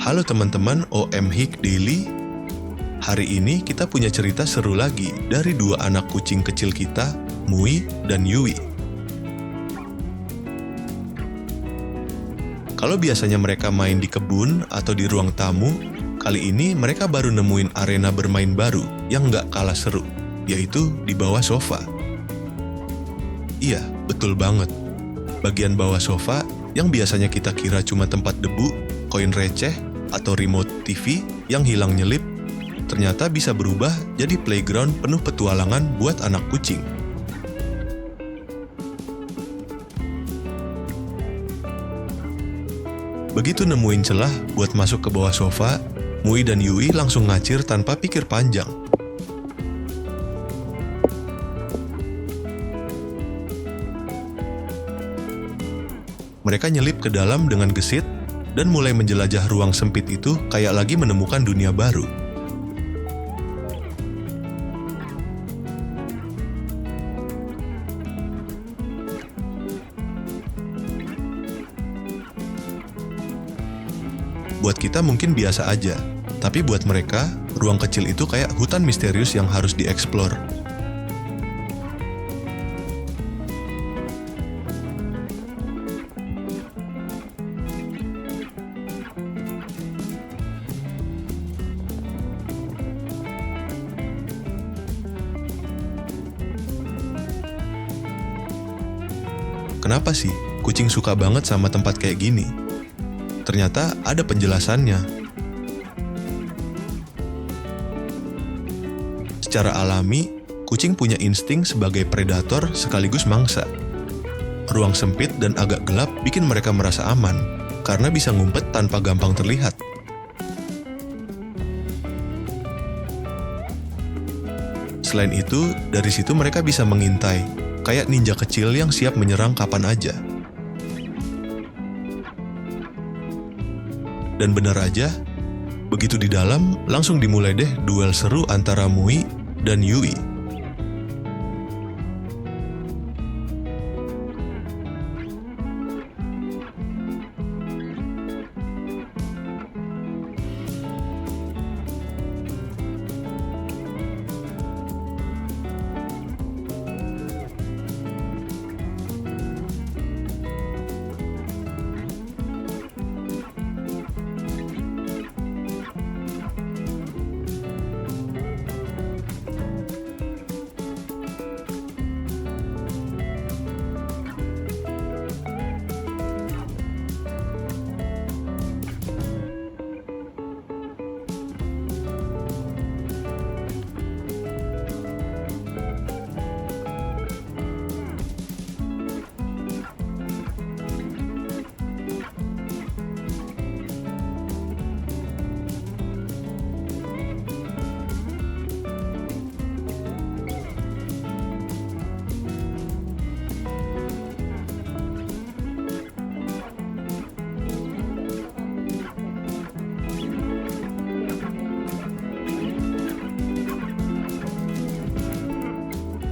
Halo teman-teman OM Hik Daily. Hari ini kita punya cerita seru lagi dari dua anak kucing kecil kita, Mui dan Yui. Kalau biasanya mereka main di kebun atau di ruang tamu, kali ini mereka baru nemuin arena bermain baru yang nggak kalah seru, yaitu di bawah sofa. Iya, betul banget. Bagian bawah sofa yang biasanya kita kira cuma tempat debu, koin receh, atau remote TV yang hilang nyelip, ternyata bisa berubah jadi playground penuh petualangan buat anak kucing. Begitu nemuin celah buat masuk ke bawah sofa, Mui dan Yui langsung ngacir tanpa pikir panjang. Mereka nyelip ke dalam dengan gesit dan mulai menjelajah ruang sempit itu kayak lagi menemukan dunia baru. Buat kita mungkin biasa aja, tapi buat mereka, ruang kecil itu kayak hutan misterius yang harus dieksplor. Kenapa sih kucing suka banget sama tempat kayak gini? Ternyata ada penjelasannya. Secara alami, kucing punya insting sebagai predator sekaligus mangsa. Ruang sempit dan agak gelap bikin mereka merasa aman, karena bisa ngumpet tanpa gampang terlihat. Selain itu, dari situ mereka bisa mengintai, kayak ninja kecil yang siap menyerang kapan aja. Dan benar aja, begitu di dalam, langsung dimulai deh duel seru antara Mui dan Yui.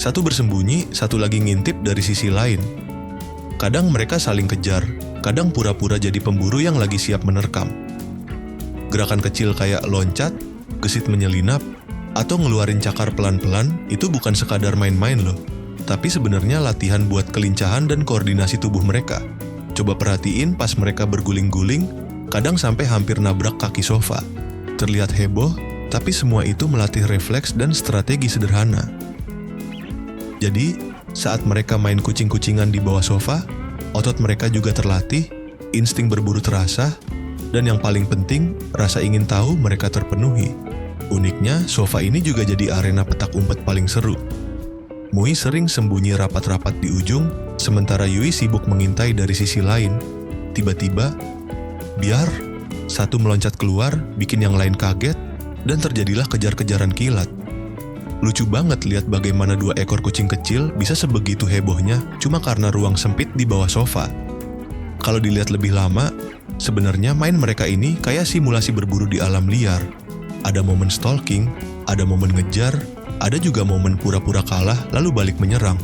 Satu bersembunyi, satu lagi ngintip dari sisi lain. Kadang mereka saling kejar, kadang pura-pura jadi pemburu yang lagi siap menerkam. Gerakan kecil kayak loncat, gesit menyelinap, atau ngeluarin cakar pelan-pelan itu bukan sekadar main-main loh, tapi sebenarnya latihan buat kelincahan dan koordinasi tubuh mereka. Coba perhatiin pas mereka berguling-guling, kadang sampai hampir nabrak kaki sofa. Terlihat heboh, tapi semua itu melatih refleks dan strategi sederhana. Jadi, saat mereka main kucing-kucingan di bawah sofa, otot mereka juga terlatih, insting berburu terasa, dan yang paling penting, rasa ingin tahu mereka terpenuhi. Uniknya, sofa ini juga jadi arena petak umpet paling seru. Mui sering sembunyi rapat-rapat di ujung, sementara Yui sibuk mengintai dari sisi lain. Tiba-tiba, biar satu meloncat keluar, bikin yang lain kaget, dan terjadilah kejar-kejaran kilat. Lucu banget lihat bagaimana dua ekor kucing kecil bisa sebegitu hebohnya cuma karena ruang sempit di bawah sofa. Kalau dilihat lebih lama, sebenarnya main mereka ini kayak simulasi berburu di alam liar. Ada momen stalking, ada momen ngejar, ada juga momen pura-pura kalah lalu balik menyerang.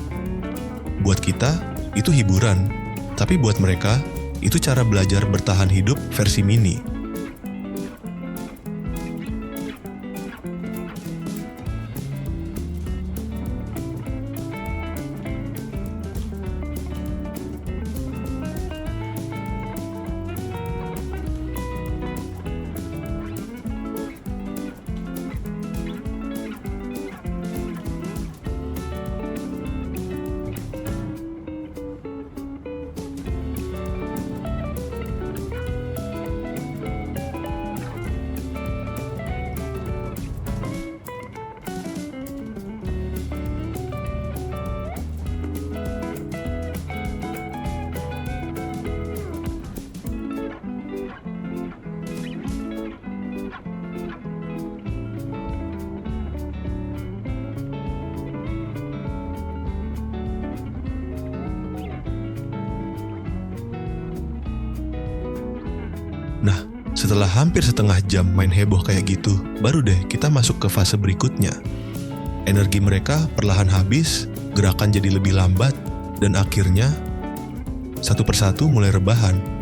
Buat kita, itu hiburan. Tapi buat mereka, itu cara belajar bertahan hidup versi mini. Nah, setelah hampir setengah jam main heboh kayak gitu, baru deh kita masuk ke fase berikutnya. Energi mereka perlahan habis, gerakan jadi lebih lambat, dan akhirnya satu persatu mulai rebahan.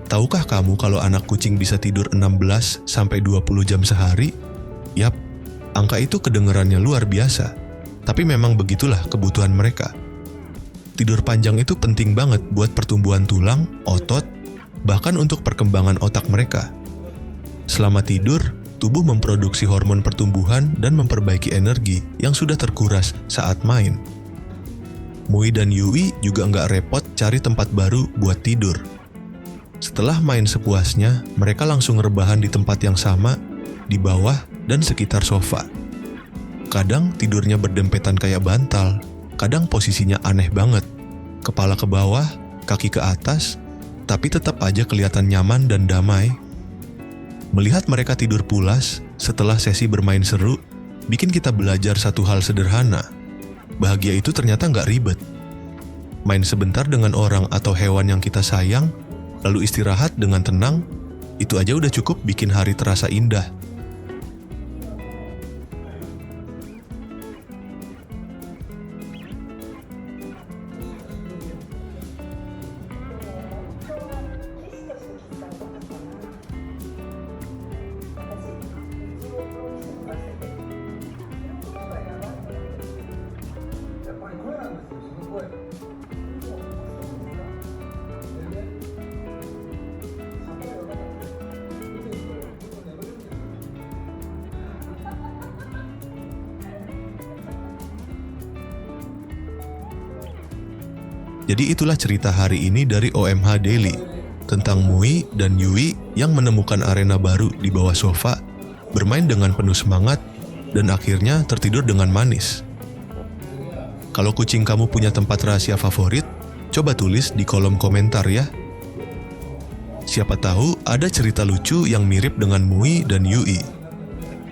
Tahukah kamu kalau anak kucing bisa tidur 16-20 jam sehari? Yap, angka itu kedengarannya luar biasa. Tapi memang begitulah kebutuhan mereka. Tidur panjang itu penting banget buat pertumbuhan tulang, otot, bahkan untuk perkembangan otak mereka. Selama tidur, tubuh memproduksi hormon pertumbuhan dan memperbaiki energi yang sudah terkuras saat main. Mui dan Yui juga nggak repot cari tempat baru buat tidur. Setelah main sepuasnya, mereka langsung rebahan di tempat yang sama, di bawah dan sekitar sofa. Kadang tidurnya berdempetan kayak bantal, kadang posisinya aneh banget. Kepala ke bawah, kaki ke atas, tapi tetap aja kelihatan nyaman dan damai. Melihat mereka tidur pulas setelah sesi bermain seru, bikin kita belajar satu hal sederhana. Bahagia itu ternyata nggak ribet. main sebentar dengan orang atau hewan yang kita sayang, lalu istirahat dengan tenang, itu aja udah cukup bikin hari terasa indah. Jadi itulah cerita hari ini dari OMH Daily tentang Mui dan Yui yang menemukan arena baru di bawah sofa, bermain dengan penuh semangat, dan akhirnya tertidur dengan manis. Kalau kucing kamu punya tempat rahasia favorit, coba tulis di kolom komentar ya. Siapa tahu ada cerita lucu yang mirip dengan Mui dan Yui.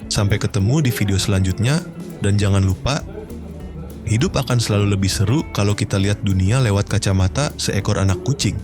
Sampai ketemu di video selanjutnya, dan jangan lupa, hidup akan selalu lebih seru kalau kita lihat dunia lewat kacamata seekor anak kucing.